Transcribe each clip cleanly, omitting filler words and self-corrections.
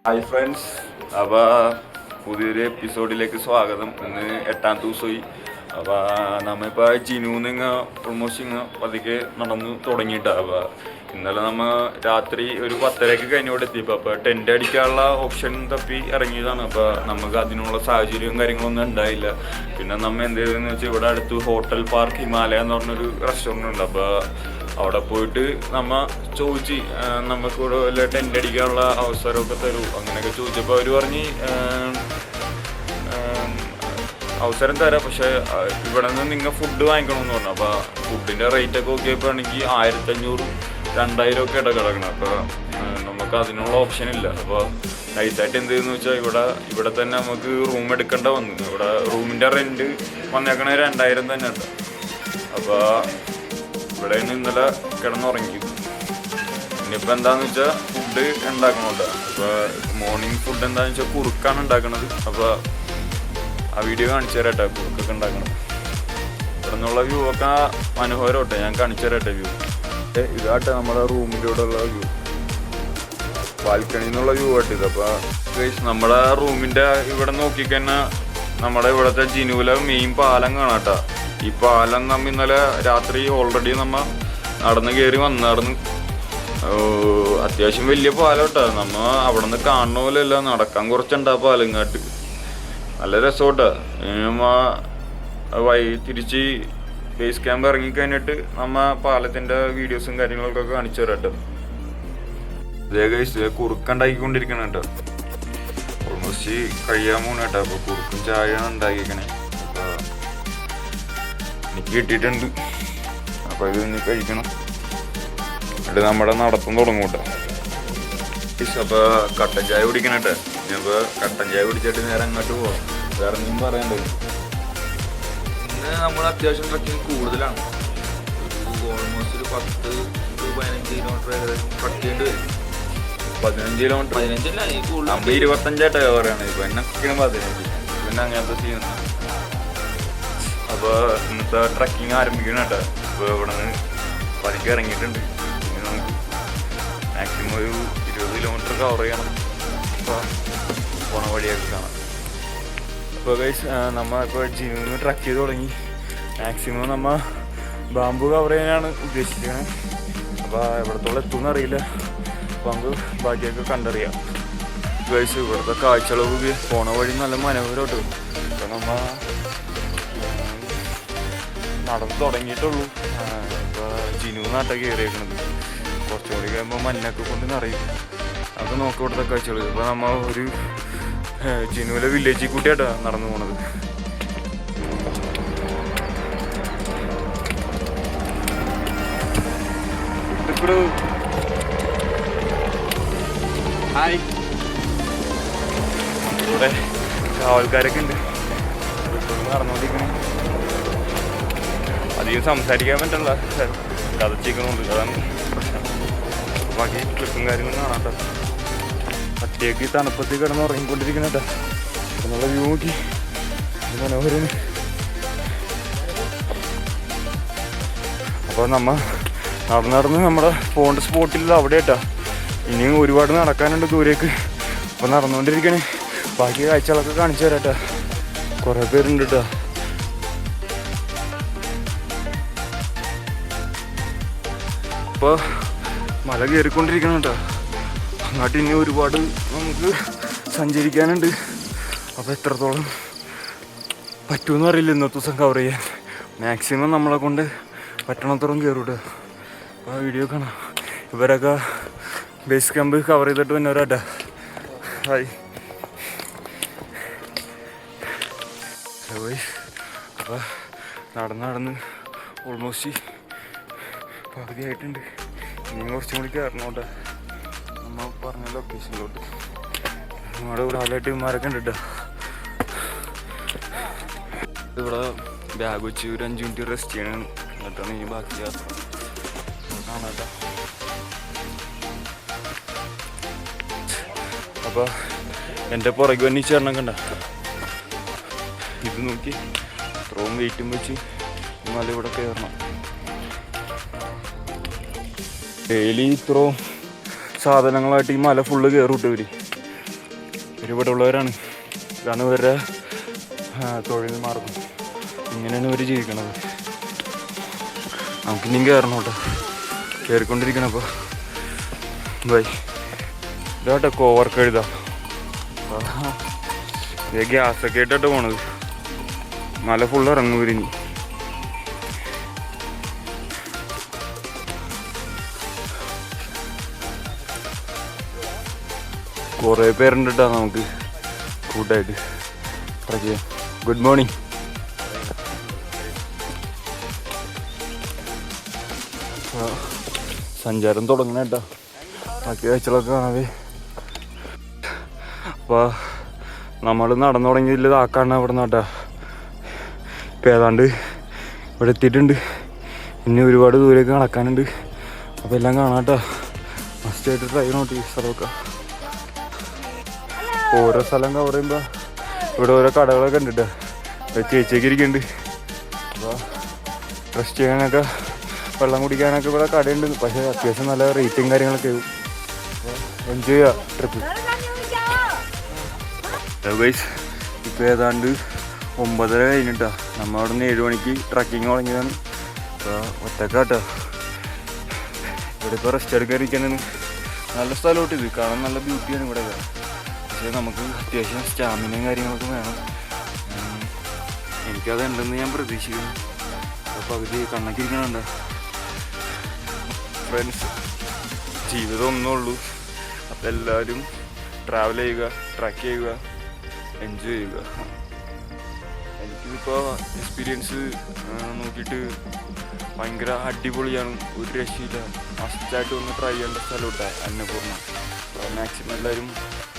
Hi friends, അപ്പോൾ പുതിയൊരു എപ്പിസോഡിലേക്ക് സ്വാഗതം. ഇന്ന് 8ാം ദിവസമായി. അപ്പോൾ നമ്മളിപ്പോൾ ജിനൂന്ന് ഓൾമോസ്റ്റ് പതുക്കെ നടന്ന് തുടങ്ങിയിട്ടാണ്. അപ്പോൾ ഇന്നലെ നമ്മൾ രാത്രി ഒരു 10:30 കഴിഞ്ഞോടെ എത്തിയപ്പോൾ അപ്പോൾ ടെൻ്റ് അടിക്കാനുള്ള ഓപ്ഷൻ തപ്പി ഇറങ്ങിയതാണ്. അപ്പോൾ നമുക്ക് അതിനുള്ള സാഹചര്യവും കാര്യങ്ങളൊന്നും ഉണ്ടായില്ല. പിന്നെ നമ്മൾ എന്ത് ചെയ്തതെന്ന് വെച്ചാൽ ഇവിടെ അടുത്ത് ഹോട്ടൽ പാർക്ക് ഹിമാലയ എന്ന് പറഞ്ഞൊരു റെസ്റ്റോറൻ്റ് ഉണ്ട്. അപ്പോൾ അവിടെ പോയിട്ട് നമ്മ ചോദിച്ച് നമുക്കിവിടെ വല്ല ടെൻ്റ് അടിക്കാനുള്ള അവസരമൊക്കെ തരൂ അങ്ങനെയൊക്കെ ചോദിച്ചപ്പോൾ അവർ പറഞ്ഞ് അവസരം തരാം, പക്ഷേ ഇവിടെ നിന്ന് നിങ്ങൾ ഫുഡ് വാങ്ങിക്കണമെന്ന് പറഞ്ഞു. അപ്പോൾ ഫുഡിൻ്റെ റേറ്റൊക്കെ നോക്കിയപ്പോൾ ആണെങ്കിൽ 1500-2000 ഒക്കെ കിടക്കണം. അപ്പോൾ നമുക്ക് അതിനുള്ള ഓപ്ഷൻ ഇല്ല. അപ്പോൾ നൈസായിട്ട് എന്ത് ചെയ്യുന്നു വെച്ചാൽ ഇവിടെ തന്നെ നമുക്ക് റൂം എടുക്കേണ്ട വന്നു. ഇവിടെ റൂമിൻ്റെ റെൻറ്റ് വന്നേക്കണ 2000 തന്നെ ഉണ്ട്. അപ്പോൾ ഇവിടെ ഇന്നലെ കിടന്നുറങ്ങി. ഇനിയിപ്പോൾ എന്താണെന്ന് വെച്ചാൽ ഫുഡ് ഉണ്ടാക്കണോട്ടോ. അപ്പോൾ മോർണിംഗ് ഫുഡ് എന്താണെന്ന് വെച്ചാൽ കുറുക്കാണ് ഉണ്ടാക്കണത്. അപ്പോൾ ആ വീഡിയോ കാണിച്ചു തരട്ടെ, കുറുക്കൊക്കെ ഉണ്ടാക്കണം. ഇവിടെ നിന്നുള്ള വ്യൂ ഒക്കെ മനോഹരമാട്ടെ, ഞാൻ കാണിച്ചു തരട്ടെ വ്യൂ. ഇതാട്ടെ നമ്മുടെ റൂമിൻ്റെ കൂടെ ഉള്ള വ്യൂ, ബാൽക്കണിയിൽ നിന്നുള്ള വ്യൂ ആയിട്ട് ഇത്. അപ്പോൾ നമ്മുടെ റൂമിൻ്റെ ഇവിടെ നോക്കിക്കഴിഞ്ഞാൽ നമ്മുടെ ഇവിടുത്തെ ജിനുവിലെ മെയിൻ പാലം കാണാട്ടോ. ഈ പാലം നമ്മ ഇന്നലെ രാത്രി ഓൾറെഡി നമ്മൾ നടന്ന് കയറി വന്നായിരുന്നു. അത്യാവശ്യം വലിയ പാലം കേട്ടോ. നമ്മ അവിടെ നിന്ന് കാണുന്ന പോലെ അല്ല, നടക്കാൻ കുറച്ചുണ്ടാ പാലങ്ങാട്ട്. നല്ല രസമാട്ടാ. തിരിച്ച് ബേസ് ക്യാമ്പ് ഇറങ്ങിക്കഴിഞ്ഞിട്ട് നമ്മ പാലത്തിൻ്റെ വീഡിയോസും കാര്യങ്ങളൊക്കെ കാണിച്ചു തരാട്ടോ. ഇതേ ഗൈസ് കുറുക്കുണ്ടാക്കിക്കൊണ്ടിരിക്കണം കേട്ടോ. ഓൾമോസ്റ്റ് കഴിയാൻ പോണ കേട്ടോ. അപ്പോൾ കുറുക്കും ചായയാണ് ഉണ്ടാക്കിക്കണേ. അപ്പോൾ എനിക്ക് കിട്ടിയിട്ടുണ്ട്. അപ്പോൾ ഇത് ഇനി കഴിക്കണം. എന്നിട്ട് നമ്മുടെ നടത്തം തുടങ്ങും കേട്ടോ. അപ്പോൾ കട്ടൻ ചായ കുടിക്കണം കേട്ടോ. ഇനിയിപ്പോൾ കട്ടൻ ചായ കുടിച്ചിട്ട് നേരെ അങ്ങോട്ട് പോകാം. വേറെ ഒന്നും പറയണ്ടത്. ഇന്ന് നമ്മൾ അത്യാവശ്യം ട്രക്കിങ് കൂടുതലാണ്. ഓൾമോസ്റ്റ് ഒരു 10-15 കിലോമീറ്റർ ഏകദേശം ട്രക്ക് ചെയ്യേണ്ടി വരും. 15 കിലോമീറ്റർ 15 അല്ല, നമ്മൾ 25 പറയണത്. ഇപ്പോൾ എന്നൊക്കെയാണ് 15. പിന്നെ അങ്ങനത്തെ ചെയ്യുന്നത്. അപ്പോൾ ഇന്നത്തെ ട്രക്കിങ് ആരംഭിക്കണം കേട്ടോ. ഇപ്പോൾ ഇവിടെ നിന്ന് പതുക്കെ ഇറങ്ങിയിട്ടുണ്ട്. പിന്നെ നമുക്ക് മാക്സിമം ഒരു 20 കിലോമീറ്റർ കവർ ചെയ്യണം. അപ്പോൾ പോണ വഴിയൊക്കെ കാണാം. അപ്പോൾ ഗൈസ് നമ്മൾ ഇപ്പോൾ ജിമ്മിൽ ട്രക്ക് ചെയ്ത് തുടങ്ങി. മാക്സിമം നമ്മൾ ബാമ്പു കവർ ചെയ്യാനാണ് ഉദ്ദേശിക്കുന്നത്. അപ്പോൾ എവിടത്തോളം എത്തുമെന്ന് അറിയില്ല. അപ്പോൾ നമുക്ക് ബാക്കിയൊക്കെ കണ്ടറിയാം. ഗൈസ് ഇവിടുത്തെ കാഴ്ചകളൊക്കെ പോണ വഴി നല്ല മനോഹരമായിട്ട്. അപ്പോൾ നമ്മൾ നടന്ന് തുടങ്ങിയിട്ടുള്ളൂ. ഇപ്പോൾ ജിനു നാട്ടൊക്കെ കയറിയേക്കണത്. കുറച്ചുകൂടി കഴിയുമ്പോൾ മഞ്ഞൊക്കെ കൊണ്ട് നിറയും. അതൊക്കെ നോക്കി ഇവിടുത്തെ കാഴ്ചകൾ. ഇപ്പോൾ നമ്മൾ ഒരു ജിനുവിലെ വില്ലേജിൽ കൂട്ടിയായിട്ടാണ് നടന്നു പോണത്. ഹായ്, ഇവിടെ കാവൽക്കാരൊക്കെ ഉണ്ട്. നടന്നുകൊണ്ടിരിക്കണേ. അധികം സംസാരിക്കാൻ പറ്റില്ല, കഥച്ചിരിക്കണുണ്ട്. അതാണ് പ്രശ്നം. ബാക്കി ക്ലിപ്പും കാര്യങ്ങളും കാണാട്ടോ. ഒറ്റയ്ക്ക് തണുപ്പത്തിൽ കിടന്ന് ഉറങ്ങിക്കൊണ്ടിരിക്കുന്ന കേട്ടോ. എന്നുള്ള വ്യൂ നോക്കി മനോഹരം. അപ്പോൾ നമ്മൾ നടന്ന് നമ്മുടെ പോകേണ്ട സ്പോട്ടിൽ അവിടെ കേട്ടോ. ഇനിയും ഒരുപാട് നടക്കാനുണ്ട് ദൂരേക്ക്. അപ്പോൾ നടന്നുകൊണ്ടിരിക്കണേ. ബാക്കി കാഴ്ചകളൊക്കെ കാണിച്ചു തരാം കേട്ടോ. കുറേ പേരുണ്ട് കേട്ടോ. ഇപ്പോൾ മല കയറിക്കൊണ്ടിരിക്കണം കേട്ടോ. അങ്ങോട്ട് ഇനി ഒരുപാട് നമുക്ക് സഞ്ചരിക്കാനുണ്ട്. അപ്പോൾ എത്രത്തോളം പറ്റുമെന്ന് അറിയില്ല ഇന്നത്തെ ദിവസം കവർ ചെയ്യാൻ. മാക്സിമം നമ്മളെ കൊണ്ട് പറ്റണത്തോളം കയറൂട്ടോ. അപ്പോൾ ആ വീഡിയോ കാണാം. ഇവരൊക്കെ ബേസ് ക്യാമ്പ് കവർ ചെയ്തിട്ട് വന്നവരാട്ടാ. ഹായ്. അപ്പോൾ നടന്ന് ഓൾമോസ്റ്റ് പകുതി ആയിട്ടുണ്ട്. ഇനിയും കുറച്ചും കൂടി കയറണോട്ടെ. നമ്മൾ പറഞ്ഞ ലൊക്കേഷനിലോട്ട്. നമ്മുടെ ഇവിടെ ആളായിട്ട്മാരൊക്കെ ഉണ്ട് കേട്ടോ. ഇവിടെ ബാഗ് വെച്ച് ഒരു 5 മിനിറ്റ് റെസ്റ്റ് ചെയ്യണം. എന്നിട്ടാണ് ഈ ബാക്കി യാത്ര കാണാട്ടോ. അപ്പോൾ എൻ്റെ പുറകെ വന്നി ചേരണം കണ്ട. ഇത് നോക്കി ഇത്രയും വെയിറ്റും വെച്ച് മല ഇവിടെ കയറണം. ഡെയിലി ഇത്രയും സാധനങ്ങളായിട്ട് ഈ മല ഫുള്ള് കയറിട്ട് ഇവർ. ഇവിടെ ഉള്ളവരാണ്. ഇതാണ് ഇവരുടെ തൊഴിൽ മാർഗം. ഇങ്ങനെയാണ് ഇവർ ജീവിക്കണത്. നമുക്കിനിയും കയറണം കേട്ടോ. കയറിക്കൊണ്ടിരിക്കണം. അപ്പോൾ ബൈ. ഇതാട്ടോ കോവർക്ക് എഴുതാം. ഇത് ഗ്യാസൊക്കെ ആയിട്ടാട്ടോ പോണത്. മല ഫുള്ള് ഇറങ്ങും ഇവരിഞ്ഞ്. കുറേ പേരുണ്ട് കേട്ടോ നമുക്ക് കൂട്ടായിട്ട് ട്രക്ക് ചെയ്യാം. Good morning. സഞ്ചാരം തുടങ്ങണ കേട്ടോ. ബാക്കി കാഴ്ചകളൊക്കെ കാണാവേ. അപ്പോൾ നമ്മൾ നടന്നു തുടങ്ങിയതിൽ ഇതാക്കാണ് ഇവിടെ നിന്ന് കേട്ടോ. ഇപ്പം ഏതാണ്ട് ഇവിടെ എത്തിയിട്ടുണ്ട്. ഇനി ഒരുപാട് ദൂരമൊക്കെ നടക്കാനുണ്ട്. അപ്പോൾ എല്ലാം കാണാം കേട്ടോ. മസ്റ്റായിട്ട് ട്രൈ ചെയ്യണം ഈ സ്ഥലമൊക്കെ. ഓരോ സ്ഥലം കവർ ചെയ്യുമ്പോൾ ഇവിടെ ഓരോ കടകളൊക്കെ ഉണ്ട് കേട്ടോ. ചേച്ചിയൊക്കെ ഇരിക്കുന്നുണ്ട്. അപ്പോൾ റെസ്റ്റ് ചെയ്യാനൊക്കെ വെള്ളം കുടിക്കാനൊക്കെ ഇവിടെ കടയുണ്ട്. പക്ഷേ അത്യാവശ്യം നല്ല റേറ്റും കാര്യങ്ങളൊക്കെ ആവും. എൻജോയ് ചെയ്യാം ട്രിപ്പ്. ഗൈസ് ഇപ്പോൾ ഏതാണ്ട് 9:30 കഴിഞ്ഞിട്ടാ. നമ്മൾ അവിടെ നിന്ന് 7 മണിക്ക് ട്രക്കിങ് തുടങ്ങിയതാണ്. അപ്പോൾ ഒറ്റക്കാട്ടോ. ഇവിടെ ഇപ്പോൾ റെസ്റ്റ് എടുക്കാതിരിക്കാനാണ്. നല്ല സ്ഥലമായിട്ട് ഇത് കാണാൻ നല്ല ബ്യൂട്ടിയാണ് ഇവിടെ. പക്ഷേ നമുക്ക് അത്യാവശ്യം സ്റ്റാമിനയും കാര്യങ്ങളൊക്കെ വേണം. എനിക്കത് ഉണ്ടെന്ന് ഞാൻ പ്രതീക്ഷിക്കുന്നു. അപ്പോൾ അവർ കണ്ണക്കിരിക്കണുണ്ട്. ഫ്രണ്ട്സ്, ജീവിതം ഒന്നേ ഉള്ളൂ. അപ്പോൾ എല്ലാവരും ട്രാവൽ ചെയ്യുക, ട്രക്ക് ചെയ്യുക, എൻജോയ് ചെയ്യുക. എനിക്കിതിപ്പോൾ എക്സ്പീരിയൻസ് നോക്കിയിട്ട് ഭയങ്കര അടിപൊളിയാണ്. ഒരു രക്ഷയില്ല. മസ്റ്റായിട്ട് ഒന്ന് ട്രൈ ചെയ്യേണ്ട സ്ഥലമിട്ടാണ് അന്നപൂർണ്ണ. മാക്സിമം എല്ലാവരും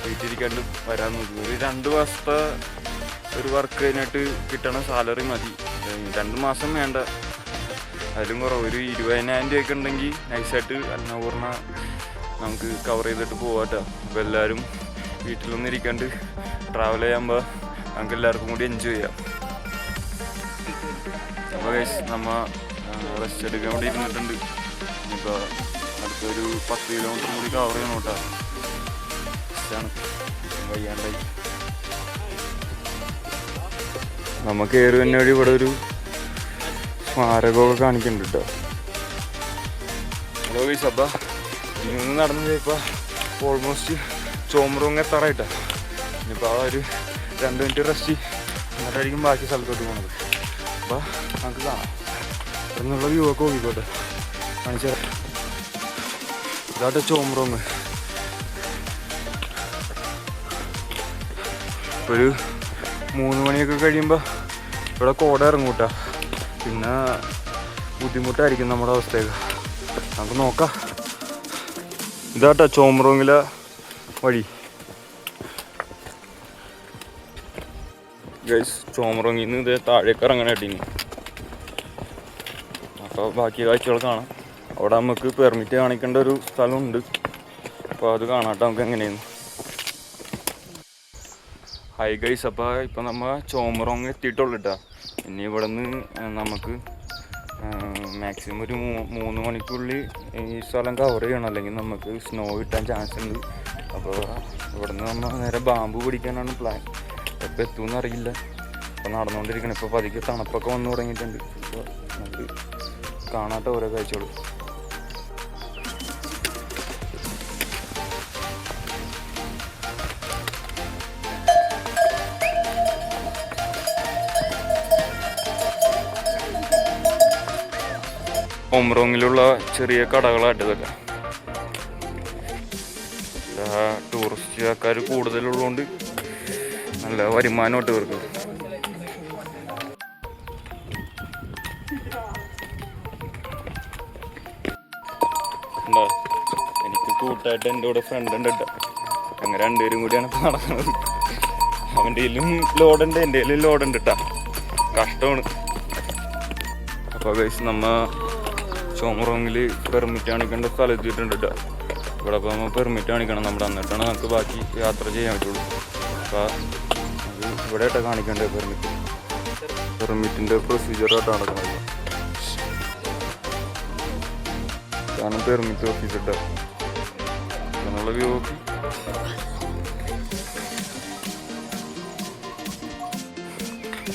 വീട്ടിലിരിക്കാണ്ട് വരാൻ നോക്കും. ഒരു 2 മാസത്തെ ഒരു വർക്ക് കഴിഞ്ഞിട്ട് കിട്ടണ സാലറി മതി. 2 മാസം വേണ്ട, അതിലും കുറവ്. ഒരു 20,000 രൂപയൊക്കെ ഉണ്ടെങ്കിൽ നൈസായിട്ട് അന്നപൂർണ്ണ നമുക്ക് കവർ ചെയ്തിട്ട് പോകാട്ടോ. അപ്പോൾ എല്ലാവരും വീട്ടിലൊന്നും ഇരിക്കാണ്ട് ട്രാവൽ ചെയ്യുമ്പോൾ നമുക്ക് എല്ലാവർക്കും കൂടി എൻജോയ് ചെയ്യാം. അപ്പോൾ നമ്മൾ റെസ്റ്റ് എടുക്കാൻ വേണ്ടി ഇരുന്നിട്ടുണ്ട്. ഇപ്പോൾ അടുത്തൊരു 10 കിലോമീറ്റർ കൂടി കവർ ചെയ്യണം കേട്ടോ. ഇഷ്ടമാണ്, വയ്യാണ്ടായി. നമുക്ക് കയറി തന്നെ വഴി ഇവിടെ ഒരു സ്മാരകമൊക്കെ കാണിക്കുന്നുണ്ട് കേട്ടോ. ഹലോ ഗൈസ്, അപ്പോൾ ഇനി നടന്നു പോയപ്പോൾ ഓൾമോസ്റ്റ് ചോമറോങ് എത്താറായിട്ടാ. ഇനിയിപ്പോൾ ആ ഒരു 2 മിനിറ്റ് റെസ്റ്റ് എന്നിട്ടായിരിക്കും ബാക്കി സ്ഥലത്തോട്ട് പോണത്. അപ്പോൾ നമുക്ക് കാണാം. ഇവിടെ നിന്നുള്ള വ്യൂ ഒക്കെ നോക്കിക്കോട്ടെ, കാണിച്ചു തരാം. ഇതാട്ടെ ചോമറോങ്. ഒരു 3 മണിയൊക്കെ കഴിയുമ്പോൾ ഇവിടെ കോട ഇറങ്ങൂട്ടാ. പിന്നെ ബുദ്ധിമുട്ടായിരിക്കും നമ്മുടെ അവസ്ഥയൊക്കെ. നമുക്ക് നോക്കാം. ഇതാട്ടോ ചോമറോങ്ങിലെ വഴി. ഗൈസ്, ചോമറോങ്ങിൽ നിന്ന് ഇത് താഴേക്ക് ഇറങ്ങണേട്ടിനി. അപ്പോൾ ബാക്കി കാഴ്ചകൾ കാണാം. അവിടെ നമുക്ക് പെർമിറ്റ് കാണിക്കേണ്ട ഒരു സ്ഥലമുണ്ട്. അപ്പോൾ അത് കാണാട്ടോ നമുക്ക് എങ്ങനെയാണ്. ഹായ് ഗൈസ്, അപ്പോൾ ഇപ്പം നമ്മൾ ചോമറോങ് എത്തിയിട്ടുള്ളൂ കേട്ടോ. ഇനി ഇവിടെ നിന്ന് നമുക്ക് മാക്സിമം ഒരു 3 മണിക്കുള്ളിൽ ഈ സ്ഥലം കവർ ചെയ്യണം, അല്ലെങ്കിൽ നമുക്ക് സ്നോ കിട്ടാൻ ചാൻസ് ഉണ്ട്. അപ്പോൾ ഇവിടെ നിന്ന് നമ്മൾ നേരെ ബാമ്പു പിടിക്കാനാണ് പ്ലാൻ. എപ്പോൾ എത്തുമെന്ന് അറിയില്ല. അപ്പോൾ നടന്നുകൊണ്ടിരിക്കണം. ഇപ്പോൾ പതുക്കെ തണുപ്പൊക്കെ വന്നു തുടങ്ങിയിട്ടുണ്ട്. അപ്പോൾ നമുക്ക് കാണാത്ത ഓരോ കാഴ്ചകൾ. ചോമറോങ്ങിലുള്ള ചെറിയ കടകളായിട്ട് ഇതൊക്കെ. ടൂറിസ്റ്റ് ആൾക്കാർ കൂടുതലുള്ളതുകൊണ്ട് നല്ല വരുമാനമായിട്ട് ഇവർക്ക്. ഉണ്ടോ, എനിക്ക് കൂട്ടായിട്ട് എൻ്റെ കൂടെ ഫ്രണ്ട് ഉണ്ട് കേട്ടോ. അങ്ങനെ 2 പേരും കൂടിയാണ് നടക്കുന്നത്. അവൻ്റെ കയ്യിലും ലോഡുണ്ട്, എൻ്റെ കയ്യിലും ലോഡുണ്ട് കേട്ടോ. കഷ്ടമാണ്. അപ്പോൾ ഗൈസ്, നമ്മൾ ചോമറോങ്ങിൽ പെർമിറ്റ് കാണിക്കേണ്ട സ്ഥലം എത്തിയിട്ടുണ്ട് കേട്ടോ. ഇവിടെ അപ്പോൾ നമ്മൾ പെർമിറ്റ് കാണിക്കണം നമ്മുടെ, എന്നിട്ടാണ് നമുക്ക് ബാക്കി യാത്ര ചെയ്യാൻ പറ്റുള്ളൂ. അപ്പോൾ അത് ഇവിടെ ആയിട്ടാണ് കാണിക്കേണ്ടത്. പെർമിറ്റിൻ്റെ പ്രൊസീജിയറായിട്ടാണ് നടക്കുന്നത്. ഇതാണ് പെർമിറ്റ് ഓഫീസ് കേട്ടോ. എന്നുള്ള വ്യൂ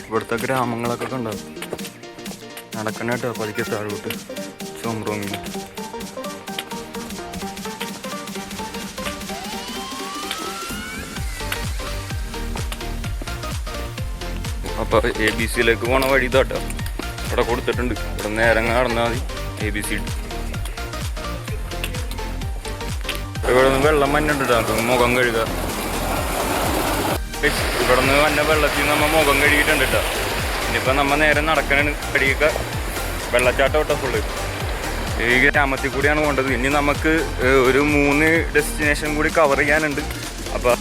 ഇവിടുത്തെ ഗ്രാമങ്ങളൊക്കെ ഉണ്ടാവും. നടക്കണ കേട്ടോ പതുക്കെ താഴോട്ട് ചോമ്പ്രോങ്ങിന്. അപ്പോൾ ABC പോണ വഴി ഇതാട്ടോ. ഇവിടെ കൊടുത്തിട്ടുണ്ട്. ഇവിടെ നേരം നടന്നാൽ മതി ABC. ഇവിടെ നിന്ന് വെള്ളം മഞ്ഞുണ്ട് നമുക്ക് മുഖം കഴുകുക. ഇവിടെ നിന്ന് വന്ന വെള്ളത്തിൽ നമ്മൾ മുഖം കഴുകിയിട്ടുണ്ട് കേട്ടോ. ഇനിയിപ്പോൾ നമ്മൾ നേരെ നടക്കണ കഴുകിയൊക്കെ വെള്ളച്ചാട്ടം കേട്ടോ ഫുള്ള്. ഈ ഗ്രാമത്തിൽ കൂടിയാണ് പോകേണ്ടത്. ഇനി നമുക്ക് ഒരു 3 ഡെസ്റ്റിനേഷൻ കൂടി കവർ ചെയ്യാനുണ്ട്. അപ്പോൾ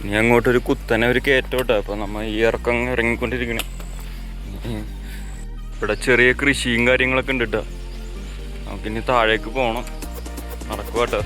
ഇനി അങ്ങോട്ടൊരു കുത്തനെ ഒരു കയറ്റോട്ടോ. അപ്പോൾ നമ്മൾ ഈ ഇറക്കം ഇറങ്ങിക്കൊണ്ടിരിക്കണേ. ഇവിടെ ചെറിയ കൃഷിയും കാര്യങ്ങളൊക്കെ ഉണ്ട് കേട്ടോ. നമുക്കിനി താഴേക്ക് പോകണം. നടക്കുക കേട്ടോ.